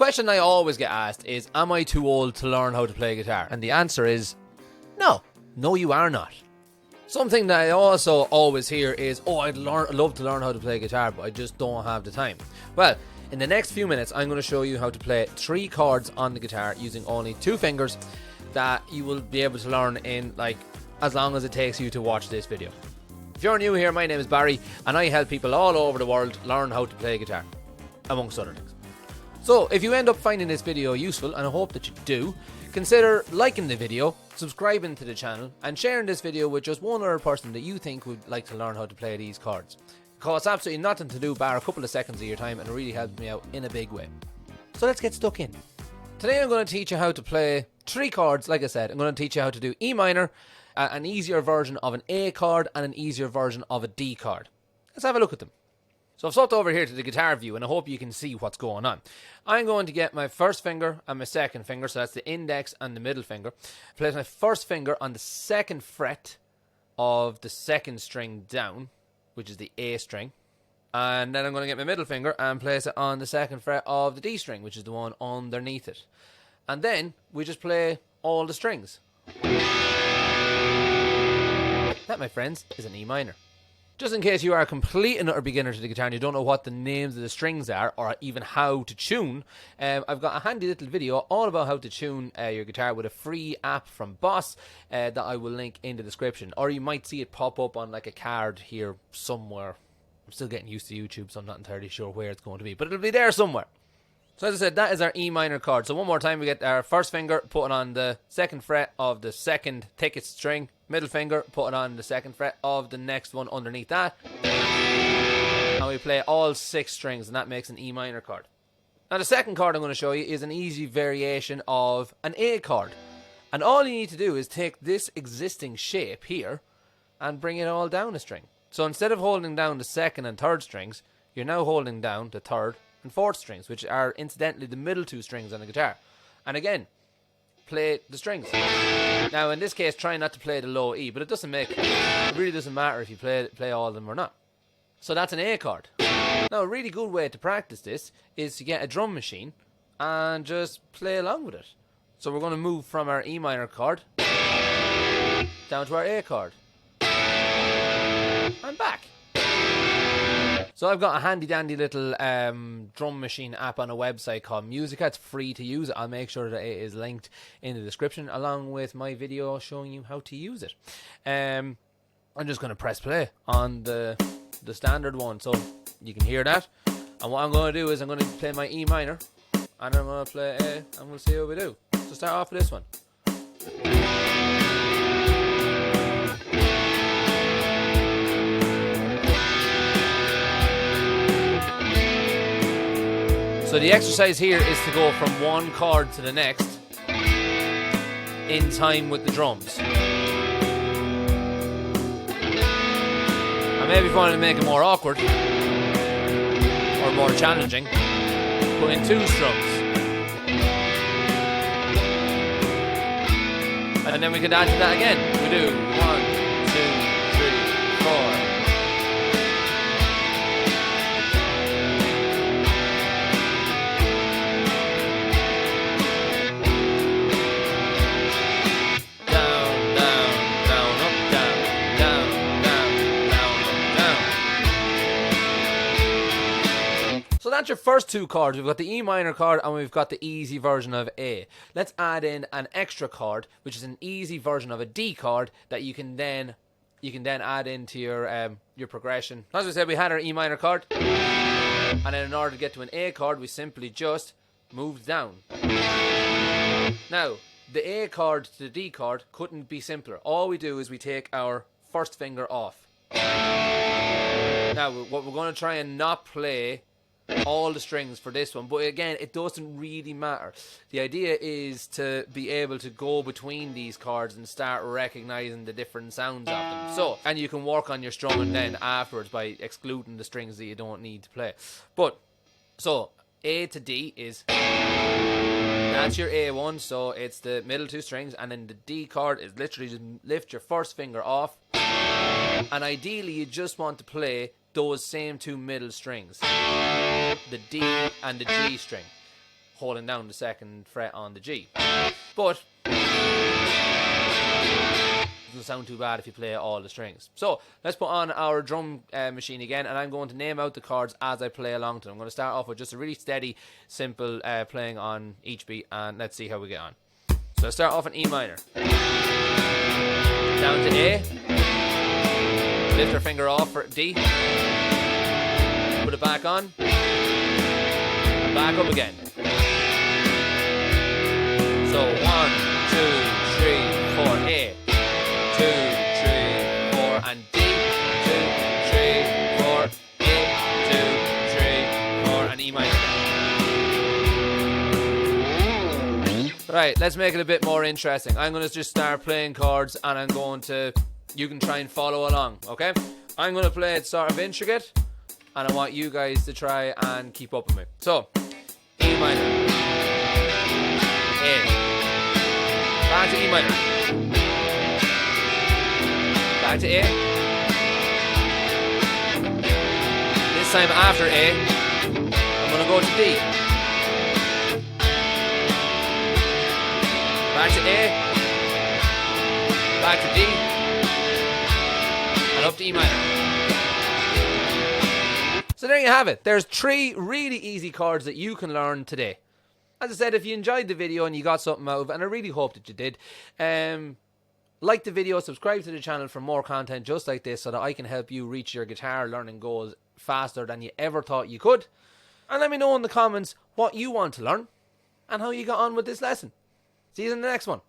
question I always get asked is, am I too old to learn how to play guitar? And the answer is, no. No, you are not. Something that I also always hear is, oh, I'd love to learn how to play guitar, but I just don't have the time. Well, in the next few minutes, I'm going to show you how to play 3 chords on the guitar using only 2 fingers that you will be able to learn in, like, as long as it takes you to watch this video. If you're new here, my name is Barry, and I help people all over the world learn how to play guitar, amongst other things. So, if you end up finding this video useful, and I hope that you do, consider liking the video, subscribing to the channel, and sharing this video with just one other person that you think would like to learn how to play these chords. It costs absolutely nothing to do, bar a couple of seconds of your time, and it really helps me out in a big way. So let's get stuck in. Today I'm going to teach you how to play 3 chords. Like I said, I'm going to teach you how to do E minor, an easier version of an A chord, and an easier version of a D chord. Let's have a look at them. So I've swapped over here to the guitar view, and I hope you can see what's going on. I'm going to get my first finger and my second finger, so that's the index and the middle finger. Place my first finger on the 2nd fret of the 2nd string down, which is the A string. And then I'm going to get my middle finger and place it on the 2nd fret of the D string, which is the one underneath it. And then we just play all the strings. That, my friends, is an E minor. Just in case you are a complete and utter beginner to the guitar and you don't know what the names of the strings are or even how to tune, I've got a handy little video all about how to tune your guitar with a free app from Boss that I will link in the description. Or you might see it pop up on like a card here somewhere. I'm still getting used to YouTube, so I'm not entirely sure where it's going to be, but it'll be there somewhere. So as I said, that is our E minor chord. So one more time, we get our first finger, put it on the 2nd fret of the 2nd thickest string. Middle finger, put it on the 2nd fret of the next one underneath that. And we play all 6 strings, and that makes an E minor chord. Now the second chord I'm going to show you is an easy variation of an A chord. And all you need to do is take this existing shape here and bring it all down a string. So instead of holding down the 2nd and 3rd strings, you're now holding down the 3rd and 4th strings, which are incidentally the middle 2 strings on the guitar. And again, play the strings. Now in this case, try not to play the low E, but it really doesn't matter if you play all of them or not. So that's an A chord. Now a really good way to practice this is to get a drum machine and just play along with it. So we're going to move from our E minor chord down to our A chord and back. So I've got a handy dandy little drum machine app on a website called Musica. It's free to use. I'll make sure that it is linked in the description along with my video showing you how to use it. I'm just going to press play on the standard one so you can hear that. And what I'm going to do is I'm going to play my E minor and I'm going to play A and we'll see how we do. So start off with this one. So the exercise here is to go from one chord to the next in time with the drums. And maybe if you want to make it more awkward or more challenging, put in 2 strums. And then we could add to that again. We do 1, 2, 3, 4. So that's your first 2 chords. We've got the E minor chord and we've got the easy version of A. Let's add in an extra chord, which is an easy version of a D chord that you can then add into your progression. As we said, we had our E minor chord, and then in order to get to an A chord, we simply just moved down. Now, the A chord to the D chord couldn't be simpler. All we do is we take our first finger off. Now, what we're going to try and not play all the strings for this one, but again, it doesn't really matter. The idea is to be able to go between these chords and start recognizing the different sounds of them. So, and you can work on your strumming then afterwards by excluding the strings that you don't need to play. But, so, A to D is, that's your A1, so it's the middle 2 strings, and then the D chord is literally just lift your first finger off, and ideally you just want to play those same 2 middle strings, the D and the G string. holding down the 2nd fret on the G. But it doesn't sound too bad if you play all the strings. So let's put on our drum machine again, and I'm going to name out the chords as I play along to them. I'm going to start off with just a really steady, simple playing on each beat, and let's see how we get on. So let's start off in E minor. Down to A. Lift our finger off for D. Put it back on. And back up again. So 1, 2, 3, 4, A. 2, 3, 4, and D. 2, 3, 4, A. 2, 3, 4, and E minor. Right, let's make it a bit more interesting. I'm going to just start playing chords, and I'm going to... You can try and follow along, okay? I'm going to play it sort of intricate, and I want you guys to try and keep up with me. So, E minor. A. Back to E minor. Back to A. This time after A, I'm going to go to D. Back to A. Back to D. And up to E minor. So there you have it. There's 3 really easy chords that you can learn today. As I said, if you enjoyed the video and you got something out of it, and I really hope that you did, like the video, subscribe to the channel for more content just like this so that I can help you reach your guitar learning goals faster than you ever thought you could. And let me know in the comments what you want to learn and how you got on with this lesson. See you in the next one.